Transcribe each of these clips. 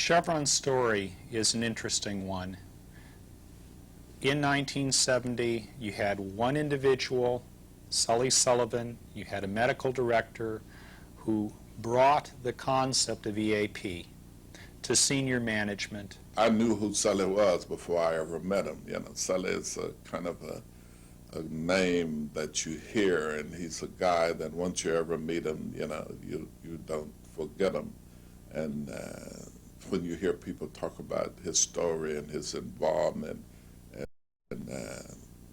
Chevron story is an interesting one. In 1970, you had one individual, Sully Sullivan. You had a medical director who brought the concept of EAP to senior management. I knew who Sully was before I ever met him. You know, Sully is a kind of a name that you hear, and he's a guy that once you ever meet him, you know, you don't forget him. And when you hear people talk about his story and his involvement, and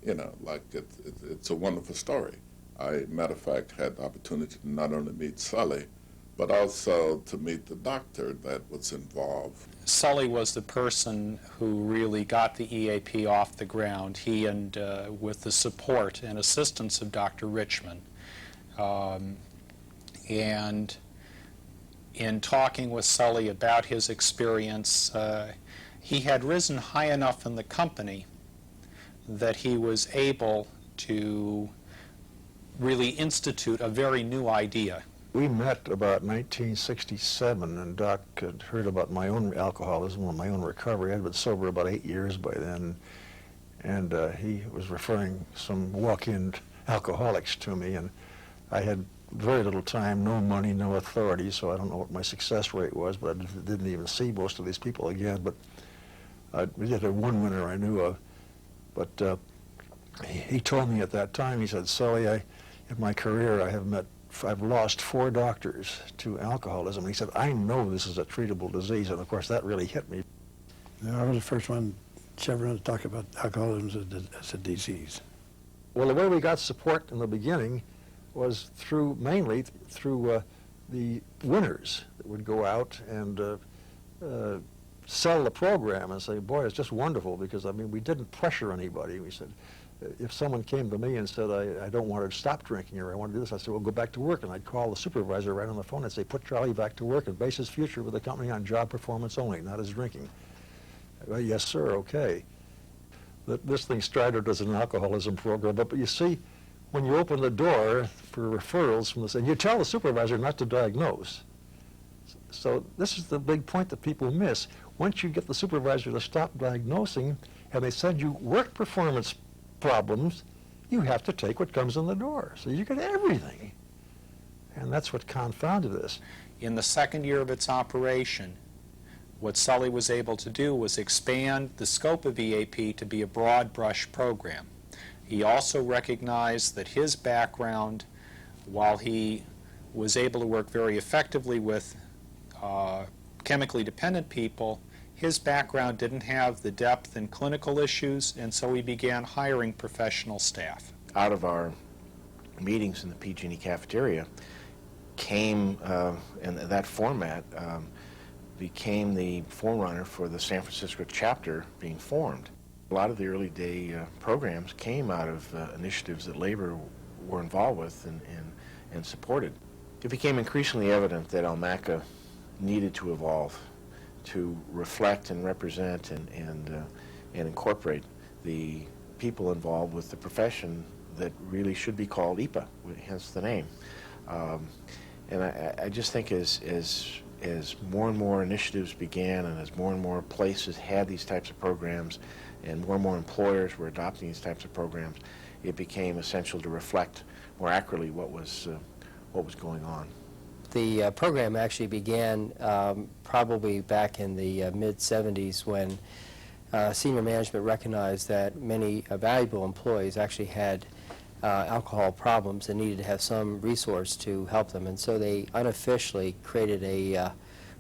you know, like it's a wonderful story. I, matter of fact, had the opportunity to not only meet Sully, but also to meet the doctor that was involved. Sully was the person who really got the EAP off the ground, he and with the support and assistance of Dr. Richmond. And in talking with Sully about his experience, he had risen high enough in the company that he was able to really institute a very new idea. We met about 1967, and Doc had heard about my own alcoholism and my own recovery. I'd been sober about 8 years by then, and he was referring some walk-in alcoholics to me, and I had very little time, no money, no authority, so I don't know what my success rate was, but I didn't even see most of these people again. But we did have one winner I knew of. But he told me at that time, he said, Sully, in my career I've lost 4 doctors to alcoholism. And he said, I know this is a treatable disease, and of course that really hit me. I was the first one, Chevron, to talk about alcoholism as a disease. Well, the way we got support in the beginning was mainly through the winners that would go out and sell the program and say, boy, it's just wonderful, because, I mean, we didn't pressure anybody. We said, if someone came to me and said, I don't want to stop drinking, or I want to do this, I said, well, go back to work. And I'd call the supervisor right on the phone and say, put Charlie back to work and base his future with the company on job performance only, not his drinking. Well, yes, sir, okay. This thing started as an alcoholism program, but you see, when you open the door for referrals from and you tell the supervisor not to diagnose. So this is the big point that people miss. Once you get the supervisor to stop diagnosing and they send you work performance problems, you have to take what comes in the door. So you get everything. And that's what confounded this. In the second year of its operation, what Sully was able to do was expand the scope of EAP to be a broad brush program. He also recognized that his background, while he was able to work very effectively with chemically dependent people, his background didn't have the depth in clinical issues, and so he began hiring professional staff. Out of our meetings in the PG&E cafeteria came, and that format became the forerunner for the San Francisco chapter being formed. A lot of the early day programs came out of initiatives that labor were involved with and supported. It became increasingly evident that Almaca needed to evolve to reflect and represent and incorporate the people involved with the profession that really should be called EAPA, hence the name. And I just think as more and more initiatives began, and as more and more places had these types of programs, and more employers were adopting these types of programs, it became essential to reflect more accurately what was going on. The program actually began probably back in the mid-'70s when senior management recognized that many valuable employees actually had alcohol problems and needed to have some resource to help them. And so they unofficially created a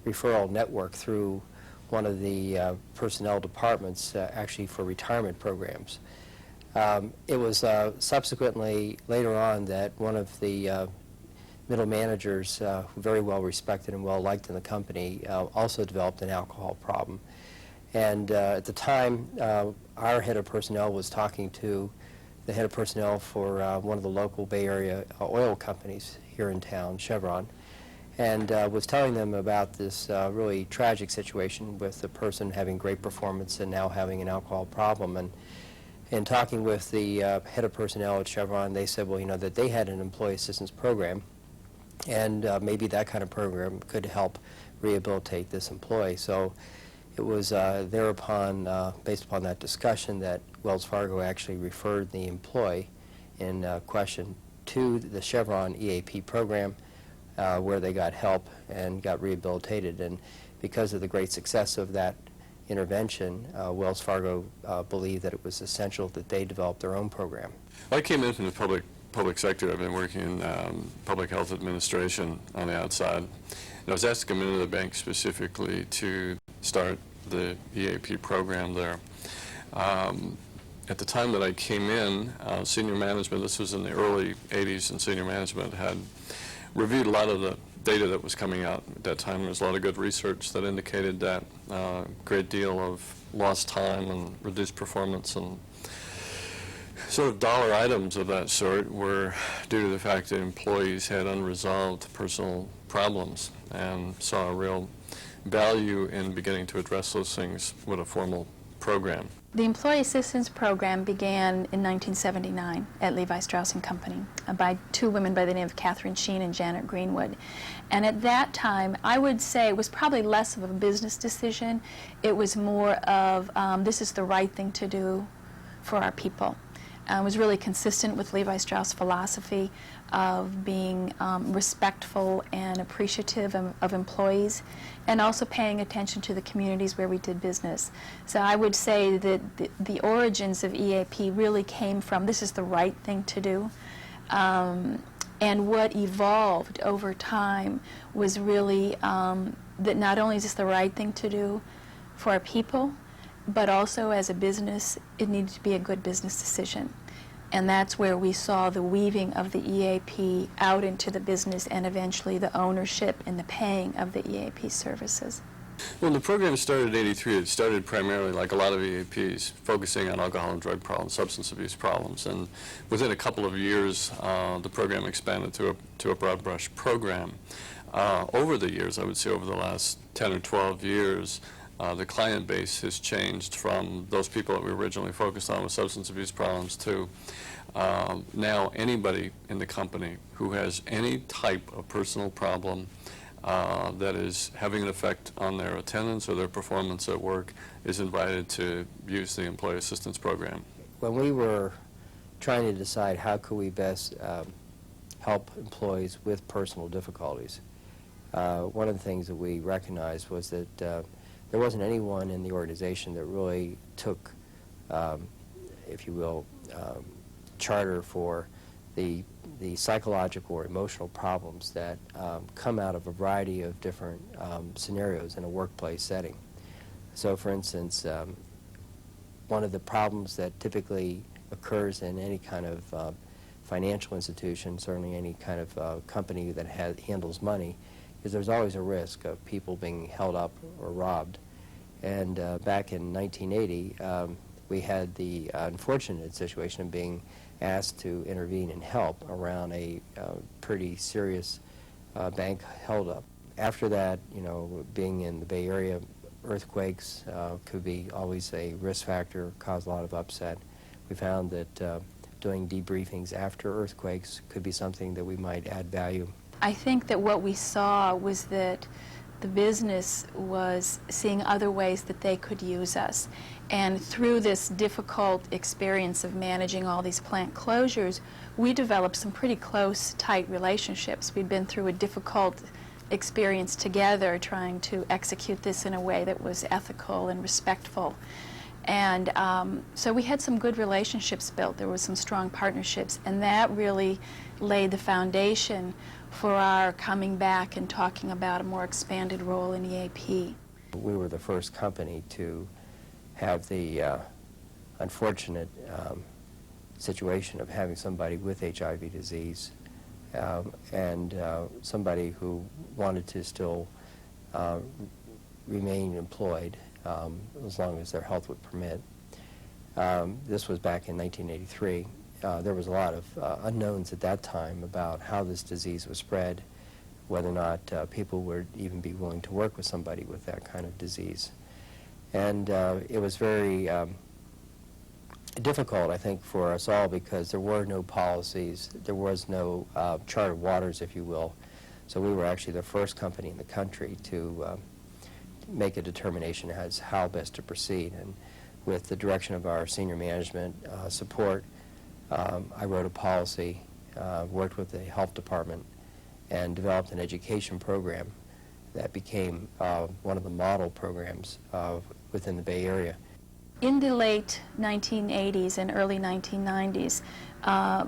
referral network through one of the personnel departments actually for retirement programs. It was subsequently later on that one of the middle managers, very well respected and well liked in the company, also developed an alcohol problem. And at the time, our head of personnel was talking to the head of personnel for one of the local Bay Area oil companies here in town, Chevron, and was telling them about this really tragic situation with the person having great performance and now having an alcohol problem. And in talking with the head of personnel at Chevron, they said, well, you know, that they had an employee assistance program, and maybe that kind of program could help rehabilitate this employee. So it was thereupon, based upon that discussion, that Wells Fargo actually referred the employee in question to the Chevron EAP program, where they got help and got rehabilitated. And because of the great success of that intervention, Wells Fargo believed that it was essential that they develop their own program. I came in from the public sector. I've been working in public health administration on the outside. And I was asked to come into the bank specifically to start the EAP program there. At the time that I came in, senior management, this was in the early 80s, and senior management had reviewed a lot of the data that was coming out at that time. There was a lot of good research that indicated that a great deal of lost time and reduced performance and sort of dollar items of that sort were due to the fact that employees had unresolved personal problems, and saw a real value in beginning to address those things with a formal program. The Employee Assistance Program began in 1979 at Levi Strauss & Company by two women by the name of Catherine Sheen and Janet Greenwood. And at that time, I would say it was probably less of a business decision. It was more of this is the right thing to do for our people. It was really consistent with Levi Strauss' philosophy of being respectful and appreciative of employees, and also paying attention to the communities where we did business. So I would say that the origins of EAP really came from this is the right thing to do. And what evolved over time was really that not only is this the right thing to do for our people, but also as a business, it needed to be a good business decision. And that's where we saw the weaving of the EAP out into the business, and eventually the ownership and the paying of the EAP services. When the program started in '83, it started primarily, like a lot of EAPs, focusing on alcohol and drug problems, substance abuse problems. And within a couple of years, the program expanded to a broad brush program. Over the years, I would say over the last 10 or 12 years, the client base has changed from those people that we originally focused on with substance abuse problems to now anybody in the company who has any type of personal problem that is having an effect on their attendance or their performance at work is invited to use the Employee Assistance Program. When we were trying to decide how could we best help employees with personal difficulties, one of the things that we recognized was that there wasn't anyone in the organization that really took, if you will, charter for the psychological or emotional problems that come out of a variety of different scenarios in a workplace setting. So, for instance, one of the problems that typically occurs in any kind of financial institution, certainly any kind of company that handles money, is there's always a risk of people being held up or robbed. And back in 1980, we had the unfortunate situation of being asked to intervene and help around a pretty serious bank held up. After that, you know, being in the Bay Area, earthquakes could be always a risk factor, cause a lot of upset. We found that doing debriefings after earthquakes could be something that we might add value. I think that what we saw was that the business was seeing other ways that they could use us. And through this difficult experience of managing all these plant closures, we developed some pretty close, tight relationships. We'd been through a difficult experience together trying to execute this in a way that was ethical and respectful. And so we had some good relationships built. There were some strong partnerships, and that really laid the foundation for our coming back and talking about a more expanded role in EAP. We were the first company to have the unfortunate situation of having somebody with HIV disease and somebody who wanted to still remain employed as long as their health would permit. This was back in 1983. There was a lot of unknowns at that time about how this disease was spread, whether or not people would even be willing to work with somebody with that kind of disease. And it was very difficult, I think, for us all because there were no policies, there was no charted waters, if you will, So we were actually the first company in the country to make a determination as how best to proceed. And with the direction of our senior management support, I wrote a policy, worked with the health department, and developed an education program that became one of the model programs within the Bay Area. In the late 1980s and early 1990s,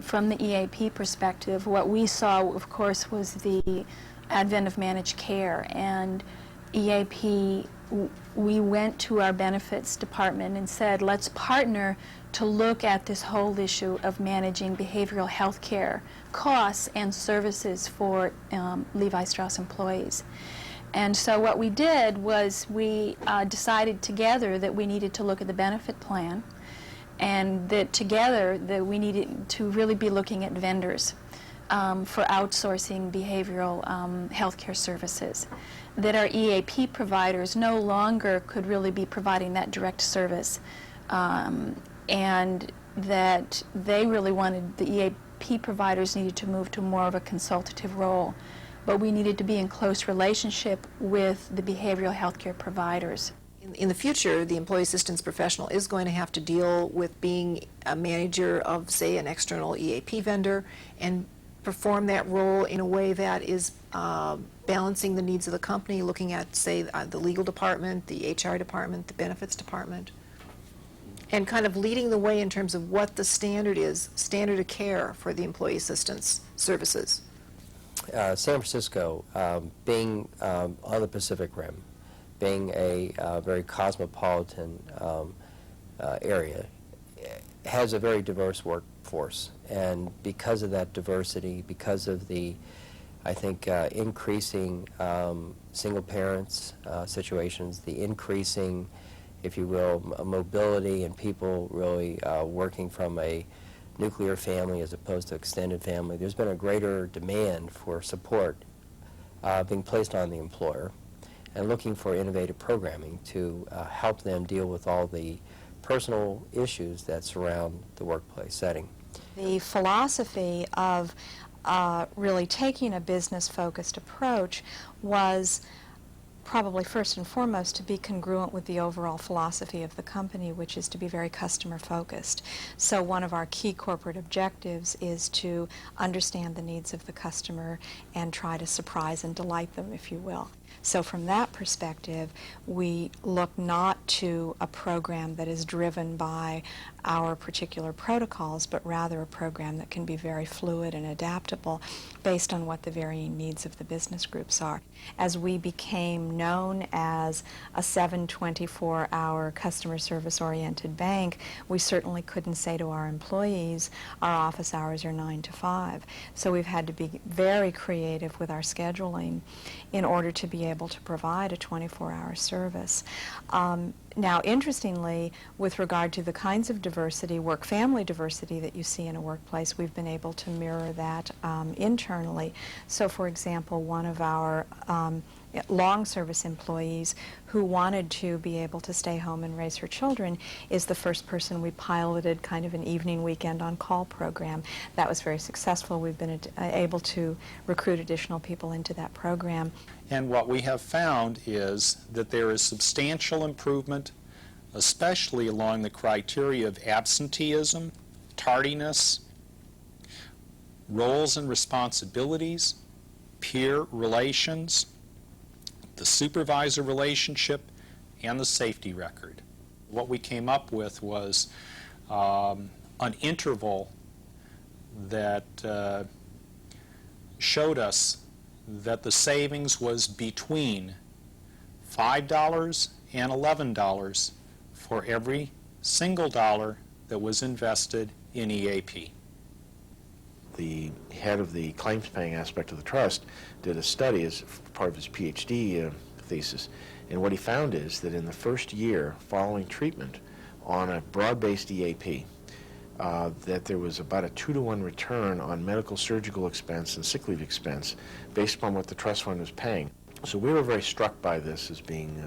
from the EAP perspective, what we saw, of course, was the advent of managed care. And EAP, we went to our benefits department and said, let's partner to look at this whole issue of managing behavioral health care costs and services for Levi Strauss employees. And so what we did was we decided together that we needed to look at the benefit plan, and that together that we needed to really be looking at vendors for outsourcing behavioral health care services, that our EAP providers no longer could really be providing that direct service, and that they really wanted, the EAP providers needed to move to more of a consultative role, but we needed to be in close relationship with the behavioral health care providers. In the future, the employee assistance professional is going to have to deal with being a manager of, say, an external EAP vendor and perform that role in a way that is balancing the needs of the company, looking at, say, the legal department, the HR department, the benefits department, and kind of leading the way in terms of what the standard is, standard of care for the employee assistance services. San Francisco, being on the Pacific Rim, being a very cosmopolitan area, has a very diverse workforce. And because of that diversity, because of the, I think, increasing single parents situations, the increasing, if you will, mobility and people really working from a nuclear family as opposed to extended family, there's been a greater demand for support being placed on the employer and looking for innovative programming to help them deal with all the personal issues that surround the workplace setting. The philosophy of really taking a business-focused approach was probably first and foremost to be congruent with the overall philosophy of the company, which is to be very customer-focused. So one of our key corporate objectives is to understand the needs of the customer and try to surprise and delight them, if you will. So from that perspective, we look not to a program that is driven by our particular protocols, but rather a program that can be very fluid and adaptable based on what the varying needs of the business groups are. As we became known as a 7/24-hour customer service-oriented bank, we certainly couldn't say to our employees, our office hours are 9 to 5. So we've had to be very creative with our scheduling in order to be able to provide a 24-hour service. Now, interestingly, with regard to the kinds of diversity, work-family diversity that you see in a workplace, we've been able to mirror that internally. So, for example, one of our long service employees who wanted to be able to stay home and raise her children is the first person we piloted kind of an evening weekend on call program. That was very successful. We've been able to recruit additional people into that program. And what we have found is that there is substantial improvement, especially along the criteria of absenteeism, tardiness, roles and responsibilities, peer relations, the supervisor relationship, and the safety record. What we came up with was an interval that showed us that the savings was between $5 and $11 for every single dollar that was invested in EAP. The head of the claims-paying aspect of the trust did a study as part of his PhD thesis, and what he found is that in the first year following treatment on a broad-based EAP, that there was about a 2-to-1 return on medical surgical expense and sick leave expense based upon what the trust fund was paying. So we were very struck by this as being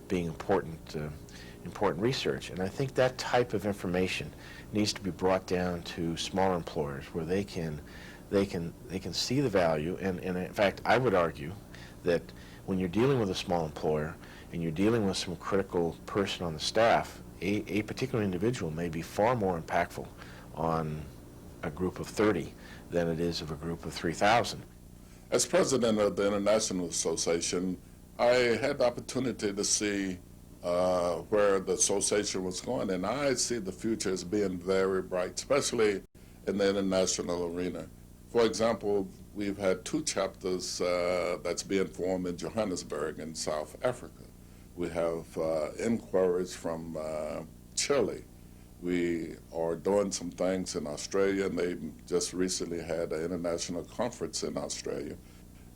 important research, and I think that type of information needs to be brought down to smaller employers where they can they can see the value, and in fact, I would argue that when you're dealing with a small employer and you're dealing with some critical person on the staff, a particular individual may be far more impactful on a group of 30 than it is of a group of 3,000. As president of the International Association, I had the opportunity to see where the association was going, and I see the future as being very bright, especially in the international arena. For example, we've had 2 chapters that's being formed in Johannesburg in South Africa. We have inquiries from Chile. We are doing some things in Australia, and they just recently had an international conference in Australia.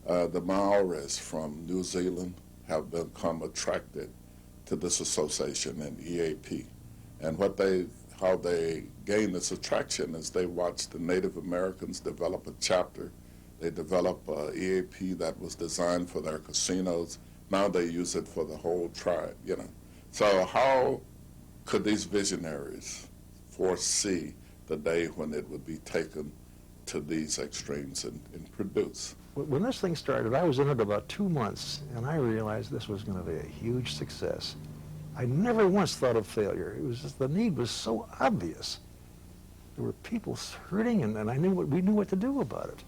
The Maoris from New Zealand have become attracted to this association in EAP. And how they gain this attraction is they watch the Native Americans develop a chapter. They develop an EAP that was designed for their casinos. Now they use it for the whole tribe, you know. So how could these visionaries foresee the day when it would be taken to these extremes and produced? When this thing started, I was in it about 2 months, and I realized this was going to be a huge success. I never once thought of failure. It was just, the need was so obvious. There were people hurting, and we knew what to do about it.